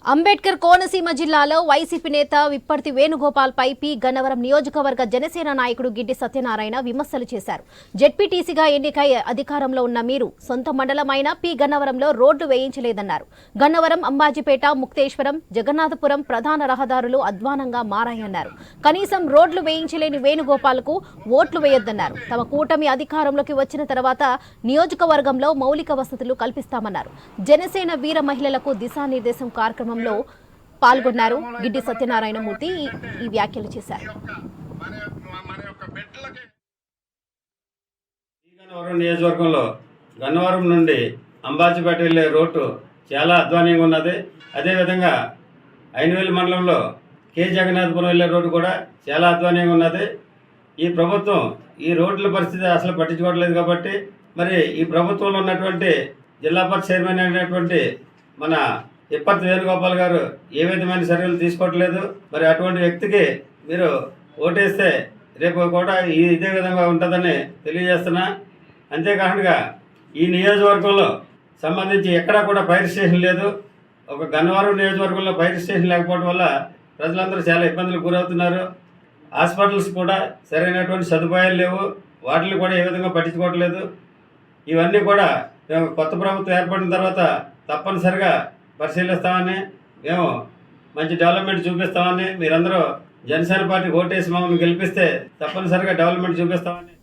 అంబేద్కర్ కోనసీమ జిల్లాలో వైసీపీ నేత విప్పర్తి వేణుగోపాల్ పై పి గన్నవరం నియోజకవర్గ జనసేన నాయకుడు గిడ్డి సత్యనారాయణ విమర్శలు చేశారు. జెడ్పీటీసీగా ఎన్నికై అధికారంలో ఉన్న మీరు సొంత మండలమైన పి గన్నవరంలో రోడ్లు వేయించలేదన్నారు. గన్నవరం, అంబాజీపేట, ముక్తేశ్వరం, జగన్నాథపురం ప్రధాన రహదారులు అధ్వానంగా మారాయన్నారు. కనీసం రోడ్లు వేయించలేని వేణుగోపాల్కు ఓట్లు వేయొద్దన్నారు. తమ కూటమి అధికారంలోకి వచ్చిన తర్వాత నియోజకవర్గంలో మౌలిక వసతులు కల్పిస్తామన్నారు. జనసేన వీర మహిళలకు దిశానిర్దేశం కార్యక్రమం పాల్గొన్నారు. గిడ్డి సత్యనారాయణ మూర్తి ఈ వ్యాఖ్యలు చేశారు. నియోజకవర్గంలో గన్నవరం నుండి అంబాజీపేట వెళ్లే రోడ్డు చాలా అధ్వానంగా ఉన్నది. అదేవిధంగా ఐనవేలి మండలంలో కె జగన్నాథపురం వెళ్లే రోడ్డు కూడా చాలా అధ్వానంగా ఉన్నది. ఈ ప్రభుత్వం ఈ రోడ్ల పరిస్థితి అసలు పట్టించుకోవట్లేదు. కాబట్టి మరి ఈ ప్రభుత్వంలో ఉన్నటువంటి జిల్లా పరిషత్ చైర్మన్ అయినటువంటి మన విప్పర్తి వేణుగోపాల్ గారు ఏ విధమైన చర్యలు తీసుకోవట్లేదు. మరి అటువంటి వ్యక్తికి మీరు ఓటేస్తే రేపు కూడా ఇదే విధంగా ఉంటుందని తెలియజేస్తున్నా. అంతేకాకుండా ఈ నియోజకవర్గంలో సంబంధించి ఎక్కడా కూడా ఫైర్ స్టేషన్ లేదు. ఒక గన్నవరం నియోజకవర్గంలో ఫైర్ స్టేషన్ లేకపోవడం వల్ల ప్రజలందరూ చాలా ఇబ్బందులకు గురవుతున్నారు. హాస్పిటల్స్ కూడా సరైనటువంటి సదుపాయాలు లేవు. వాటిని కూడా ఏ విధంగా పట్టించుకోవట్లేదు. ఇవన్నీ కూడా మేము కొత్త ప్రభుత్వం ఏర్పడిన తర్వాత తప్పనిసరిగా పరిశీలిస్తామని, మేము మంచి డెవలప్మెంట్ చూపిస్తామని, మీరందరూ జనసేన పార్టీ ఓటేసి మమ్మల్ని గెలిపిస్తే తప్పనిసరిగా డెవలప్మెంట్ చూపిస్తామని